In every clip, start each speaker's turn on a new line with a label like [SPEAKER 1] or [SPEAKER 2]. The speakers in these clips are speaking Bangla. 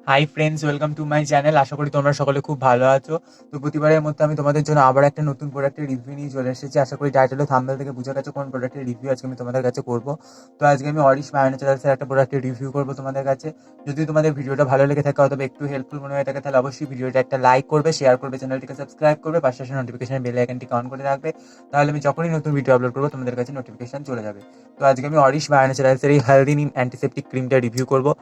[SPEAKER 1] High friends, welcome to my channel. আশা করি তোমরা সকলে খুব ভালো আছো। তো প্রতিবারের মতো আমি তোমাদের জন্য আবার একটা নতুন প্রোডাক্টের রিভিউ নিয়ে চলে এসেছি। আশা করি টাইটেল ও থাম্বনেল থেকে বুঝে গেছো কোন প্রোডাক্টের রিভিউ আজকে আমি তোমাদের কাছে করবো। তো আজকে আমি অরিশ বায়োন্যাচুরালসের একটা প্রোডাক্টের রিভিউ করবো তোমাদের কাছে। যদি তোমাদের ভিডিওটা ভালো লেগে থাকে অথবা একটু হেল্পফুল মনে হয়ে থাকে তাহলে অবশ্যই ভিডিওটা একটা লাইক করবে, শেয়ার করবে, চ্যানেলটিকে সাবস্ক্রাইব করবে, পাশে আসে নোটিফিকেশন বেল আইকনটিকে অন করে রাখবে। তাহলে আমি যখনই নতুন ভিডিও আপলোড করবো তোমাদের কাছে নোটিফিকেশন চলে যাবে। তো আজকে আমি অরিশ বায়োন্যাচুরালসের এই হেলদি নিম অ্যান্টিসেপ্টিক ক্রিমটা রিভিউ করবো।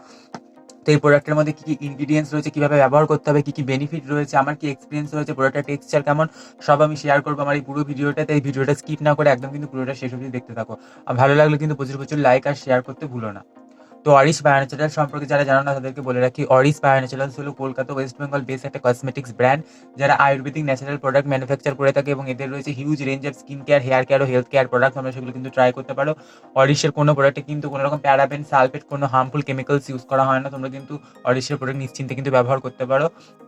[SPEAKER 1] তো এই প্রোডাক্টের মধ্যে কী কী ইনগ্রিডিয়েন্টস রয়েছে, কীভাবে ব্যবহার করতে হবে, কী কী বেনিফিট রয়েছে, আমার কি এক্সপিরিয়েন্স রয়েছে, প্রোডাক্টের টেক্সচার কেমন, সব আমি শেয়ার করবো আমার এই পুরো ভিডিওটাতে। এই ভিডিওটা স্কিপ না করে একদম কিন্তু পুরোটা শেষ অবধি দেখতে থাকো। আর ভালো লাগলে কিন্তু প্রচুর প্রচুর লাইক আর শেয়ার করতে ভুলো না। তো অরিশ বায়োন্যাচুরাল সম্পর্কে যারা জানো না তাদেরকে বলে রাখি, অরিশ বায়োন্যাচুরালস হলো কলকাতা ওয়েস্ট বেঙ্গল বেস একটা কসমেটিক্স ব্র্যান্ড যারা আয়ুর্বেদিক ন্যাচারাল প্রোডাক্ট ম্যানুফ্যাকচার করে থাকে, এবং এদের রয়েছে huge range of skin care, hair care ও হেলথ কেয়ার প্রোডাক্ট। তোমরা সেগুলো কিন্তু ট্রাই করতে পারো। অরিশের কোনো প্রোডাক্টে কিন্তু কোনো রকম প্যারাবেন, সালফেট, কোনো হার্মফুল কেমিক্যালস ইউজ করা হয় না। তোমরা কিন্তু অরিশের প্রোডাক্ট নিশ্চিন্তে কিন্তু ব্যবহার করতে পারো।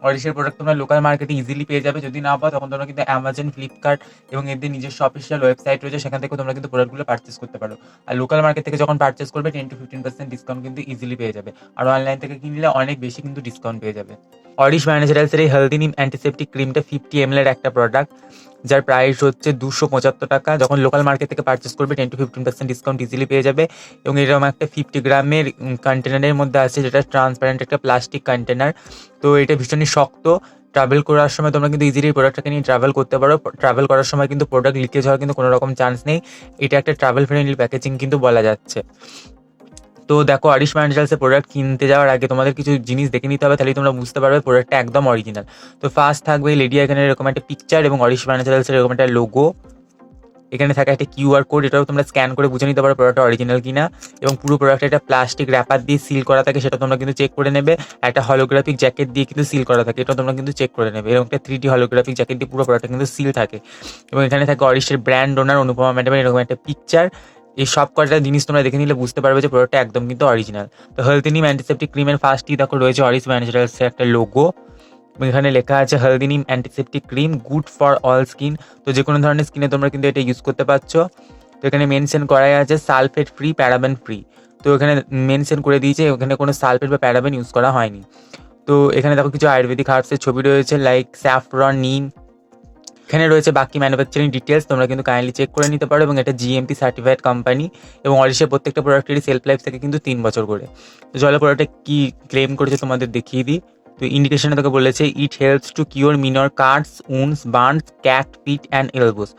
[SPEAKER 1] অরিশের প্রোডাক্ট তোমরা লোকাল মার্কেটে ইজিলি পেয়ে যাবে। যদি না পাও তখন তোমরা কিন্তু অ্যামাজন, ফ্লিপকার্ট এবং এদের নিজস্ব অফিসিয়াল ওয়েবসাইট রয়েছে, সেখান থেকে তোমরা কিন্তু প্রোডাক্টগুলো পারচেস করতে পারো। আর লোকাল মার্কেট থেকে যখন পারচেস করবে 10 to 15% ডিসকাউন্ট কিন্তু ইজিলি পেয়ে যাবে। আর অনলাইন থেকে কিনলে অনেক বেশি কিন্তু ডিসকাউন্ট পেয়ে যাবে। অরিশ বায়োন্যাচুরালসের এই হেলদি নিম অ্যান্টিসেপ্টিক ক্রিমটা 50 ml এর একটা প্রোডাক্ট, যার প্রাইস হচ্ছে 275 টাকা। যখন লোকাল মার্কেট থেকে পারচেস করবে 10 to 15% ডিসকাউন্ট ইজিলি পেয়ে যাবে। এবং এরকম একটা 50 গ্রামের কন্টেনারের মধ্যে আছে, যেটা ট্রান্সপারেন্ট একটা প্লাস্টিক কন্টেনার। তো এটা ভীষণই শক্ত। ট্রাভেল করার সময় তোমরা কিন্তু ইজিলি প্রোডাক্টটাকে নিয়ে ট্রাভেল করতে পারো। ট্রাভেল করার সময় কিন্তু প্রোডাক্ট লিকেজ হওয়ার কিন্তু কোনো রকম চান্স নেই। এটা একটা ট্রাভেল ফ্রেন্ডলি প্যাকেজিং কিন্তু বলা যাচ্ছে। তো দেখো, অরিশ বায়োন্যাচুরালসের প্রোডাক্ট কিনতে যাওয়ার আগে তোমাদের কিছু জিনিস দেখে নিতে হবে, তাহলেই তোমরা বুঝতে পারবে প্রোডাক্টটা একদম অরিজিনাল। তো ফার্স্ট থাকবে লেডি আইকনের এরকম একটা পিকচার এবং অরিশ বায়োন্যাচুরালসের এরকম একটা লোগো। এখানে থাকে একটা কিউআর কোড, এটাও তোমরা স্ক্যান করে বুঝে নিতে পারো প্রোডাক্টটা অরিজিনাল কিনা। এবং পুরো প্রোডাক্টটা একটা প্লাস্টিক র্যাপার দিয়ে সিল করা থাকে, সেটা তোমরা কিন্তু চেক করে নেবে। একটা হলোগ্রাফিক জ্যাকেট দিয়ে কিন্তু সিল করা থাকে, এটা তোমরা কিন্তু চেক করে নেবে। এরকম একটা 3D হলোগ্রাফিক জ্যাকেট দিয়ে পুরো প্রোডাক্টটা কিন্তু সিল থাকে। এবং এখানে থাকে অরিশের ব্র্যান্ড ওনার অনুপমা ম্যাডামের এরকম একটা পিকচার। এই সব কটা জিনিস তোমরা দেখে নিলে বুঝতে পারবে যে প্রোডাক্টটা একদম কিন্তু অরিজিনাল। তো হেলদি নিম অ্যান্টিসেপ্টিক ক্রিমের ফার্স্টই দেখো রয়েছে অরিশ বায়োন্যাচুরালসের একটা লোগো। এখানে লেখা আছে হেলদি নিম antiseptic cream, good for all skin. তো যে কোনো ধরনের স্কিনে তোমরা কিন্তু এটা ইউজ করতে পারছো। তো এখানে মেনশন করাই আছে সালফেট ফ্রি, প্যারাবেন ফ্রি। তো এখানে মেনশন করে দিয়েছে এখানে কোনো সালফেট বা প্যারাবেন ইউজ করা হয়নি। তো এখানে দেখো কিছু আয়ুর্বেদিক হার্বসের ছবি রয়েছে, লাইক স্যাফরন, নিম। এখানে রয়েছে বাকি ম্যানুফ্যাকচারিং ডিটেলস, তোমরা কিন্তু কাইন্ডলি চেক করে নিতে পারো। এবং এটা জিএমপি সার্টিফাইড কোম্পানি, এবং অরিশের প্রত্যেকটা প্রোডাক্টেরই সেলফ লাইফ থেকে কিন্তু 3 বছর করে। তো চলো প্রোডাক্টে কী ক্লেম করেছে তোমাদের দেখিয়ে দিই। তো ইন্ডিকেশনে তোকে বলেছে it helps to cure minor cuts, wounds, burns, cracked feet and elbows.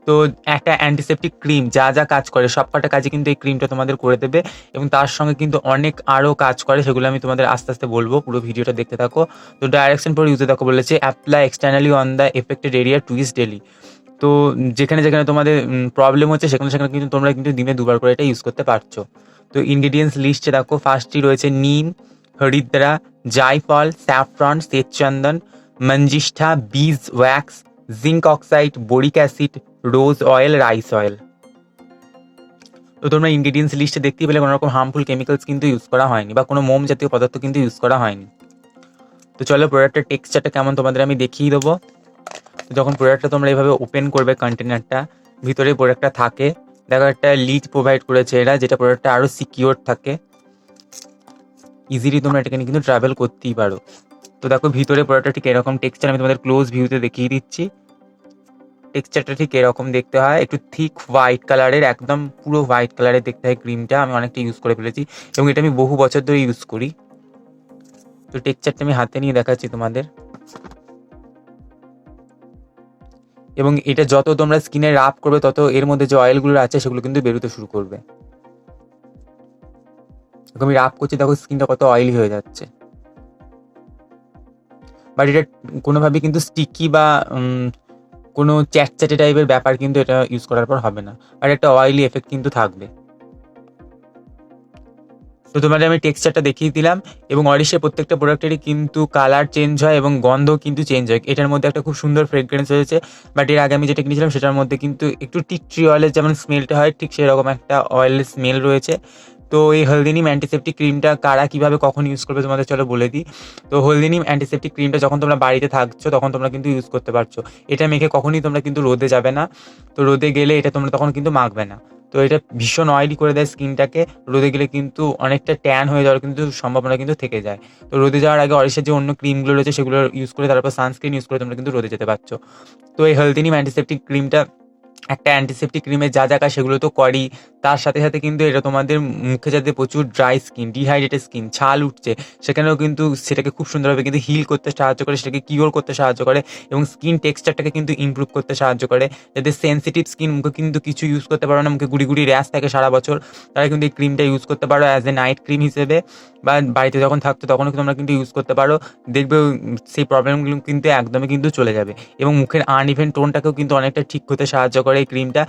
[SPEAKER 1] তো একটা অ্যান্টিসেপ্টিক ক্রিম যা যা কাজ করে সব কটা কাজে কিন্তু এই ক্রিমটা তোমাদের করে দেবে। এবং তার সঙ্গে কিন্তু অনেক আরও কাজ করে, সেগুলো আমি তোমাদের আস্তে আস্তে বলবো, পুরো ভিডিওটা দেখতে থাকো। তো ডাইরেকশন ফর ইউজে দেখো বলেছে apply externally on the affected area twice daily. তো যেখানে যেখানে তোমাদের প্রবলেম হচ্ছে সেখানে সেখানে কিন্তু তোমরা কিন্তু দিনে 2বার করে এটা ইউজ করতে পারছো। তো ইনগ্রিডিয়েন্টস লিস্টে দেখো ফার্স্টই রয়েছে নিম, হরিদ্রা, জায়ফল, স্যাফরন, শ্বেতচন্দন, মঞ্জিষ্ঠা, beeswax, zinc oxide, boric acid, rose oil, rice oil. তো তোমরা ইনগ্রিডিয়েন্টস লিস্টে দেখতেই পেলে কোনো রকম হার্মফুল কেমিক্যালস কিন্তু ইউজ করা হয়নি, বা কোনো মোম জাতীয় পদার্থ কিন্তু ইউজ করা হয়নি। তো চলো প্রোডাক্টের টেক্সচারটা কেমন তোমাদের আমি দেখিয়ে দেবো। যখন প্রোডাক্টটা তোমরা এইভাবে ওপেন করবে কন্টেনারটা, ভিতরে প্রোডাক্টটা থাকে। দেখো একটা লিড প্রোভাইড করেছে এরা, যেটা প্রোডাক্টটা আরও সিকিওর থাকে। ইজিলি তোমরা এটাকে নিয়ে কিন্তু ট্রাভেল করতেই পারো। তো দেখো ভিতরে প্রোডাক্টটা ঠিক এরকম টেক্সচার, আমি তোমাদের ক্লোজ ভিউতে দেখিয়ে দিচ্ছি। টেক্সচারটা ঠিক এরকম দেখতে হয়, একটু থিক হোয়াইট কালারের, একদম পুরো হোয়াইট কালারের দেখতে হয় ক্রিমটা। আমি অনেকটা ইউজ করে ফেলেছি এবং এটা আমি বহু বছর ধরে ইউজ করি। তো টেক্সচারটা আমি হাতে নিয়ে দেখাচ্ছি তোমাদের। এবং এটা যত তোমরা স্কিনে রাব করবে তত এর মধ্যে যে অয়েলগুলো আছে সেগুলো কিন্তু বেরোতে শুরু করবে। আমি রাব করছি, দেখো স্কিনটা কত অয়েলি হয়ে যাচ্ছে। বাট এটা কোনোভাবেই কিন্তু স্টিকি বা কোনো চ্যাটচ্যাটে টাইপের ব্যাপার কিন্তু এটা ইউজ করার পর হবে না, আর একটা অয়েলি এফেক্ট কিন্তু থাকবে। তো তোমাদের আমি টেক্সচারটা দেখিয়ে দিলাম। এবং অরিশের প্রত্যেকটা প্রোডাক্টেরই কিন্তু কালার চেঞ্জ হয় এবং গন্ধ কিন্তু চেঞ্জ হয়। এটার মধ্যে একটা খুব সুন্দর ফ্রেগ্রেন্স হয়েছে, বাট এর আগে আমি যেটা কিনেছিলাম সেটার মধ্যে কিন্তু একটু টি ট্রি অয়েলের যেমন স্মেলটা হয় ঠিক সেরকম একটা অয়েলের স্মেল রয়েছে। তো এই হলদি নিম অ্যান্টিসেপ্টিক ক্রিমটা কারা কীভাবে কখন ইউজ করবে তোমাদের চলো বলে দিই। তো হলদি নিম অ্যান্টিসেপ্টিক ক্রিমটা যখন তোমরা বাড়িতে থাকছো তখন তোমরা কিন্তু ইউজ করতে পারছো। এটা মেখে কখনই তোমরা কিন্তু রোদে যাবে না। তো রোদে গেলে এটা তোমরা তখন কিন্তু মাখবে না। তো এটা ভীষণ অয়েলি করে দেয় স্কিনটাকে, রোদে গেলে কিন্তু অনেকটা ট্যান হয়ে যাওয়ার কিন্তু সম্ভাবনা কিন্তু থেকে যায়। তো রোদে যাওয়ার আগে অরিশের যে অন্য ক্রিমগুলো রয়েছে সেগুলো ইউজ করে তারপর সানস্ক্রিন ইউজ করে তোমরা কিন্তু রোদে যেতে পারছো। তো এই হেলথ নিম অ্যান্টিসেপ্টিক ক্রিমটা একটা অ্যান্টিসেপ্টিক ক্রিমের যা কাজ সেগুলো তো করেই, তার সাথে সাথে কিন্তু এটা তোমাদের মুখে যাতে প্রচুর ড্রাই স্কিন, ডিহাইড্রেটেড স্কিন, ছাল উঠছে, সেখানেও কিন্তু সেটাকে খুব সুন্দরভাবে কিন্তু হিল করতে সাহায্য করে, সেটাকে কিওর করতে সাহায্য করে এবং স্কিন টেক্সচারটাকে কিন্তু ইমপ্রুভ করতে সাহায্য করে। যাদের সেন্সিটিভ স্কিন, মুখে কিন্তু কিছু ইউজ করতে পারো না, মুখে গুড়ি গুড়ি র্যাশ থাকে সারা বছর, তারা কিন্তু এই ক্রিমটা ইউজ করতে পারো অ্যাজ এ নাইট ক্রিম হিসেবে, বা বাড়িতে যখন থাকতো তখনও তোমরা কিন্তু ইউজ করতে পারো। দেখবে সেই প্রবলেমগুলো কিন্তু একদমই কিন্তু চলে যাবে এবং মুখের আনইভেন টোনটাকেও কিন্তু অনেকটা ঠিক করতে সাহায্য করে এই ক্রিমটা।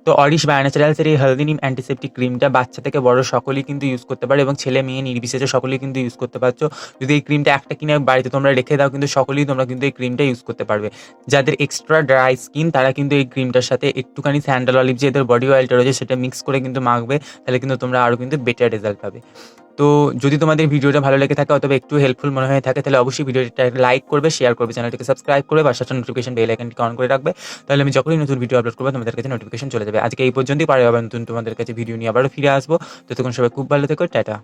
[SPEAKER 1] তো অরিশ বায়ো ন্যাচারালসের এই হেলদি নিম অ্যান্টিসেপ্টিক ক্রিমটা বাচ্চা থেকে বড় সকলেই কিন্তু ইউজ করতে পারে এবং ছেলে মেয়ে নির্বিশেষে সকলেই কিন্তু ইউজ করতে পারছো। যদি এই ক্রিমটা একটা কিনে বাড়িতে তোমরা রেখে দাও কিন্তু সকলেই তোমরা কিন্তু এই ক্রিমটা ইউজ করতে পারবে। যাদের এক্সট্রা ড্রাই স্কিন তারা কিন্তু এই ক্রিমটার সাথে একটুখানি স্যান্ডাল অলিভ যে এদের বডি অয়েলটা রয়েছে সেটা মিক্স করে কিন্তু মাখবে, তাহলে কিন্তু তোমরা আরও কিন্তু বেটার রেজাল্ট পাবে। তো যদি তোমাদের ভিডিওটা ভালো লেগে থাকে অথবা একটু হেল্পফুল মনে হয়ে থাকে তাহলে অবশ্যই ভিডিওটা লাইক করবে, শেয়ার করবে, চ্যানেলটিকে সাবস্ক্রাইব করবে, পাশে নোটিফিকেশন বেল আইকনটিকে অন করে রাখবে, তাহলে আমি যখনই নতুন ভিডিও আপলোড করবো তোমাদের কাছে নোটিফিকেশন চলে যাবে। আজকে এই পর্যন্তই, পারে আবার নতুন তোমাদের কাছে ভিডিও নিয়ে আবারও ফিরে আসবো। ততক্ষণ সবাই খুব ভালো থেকো, টাটা।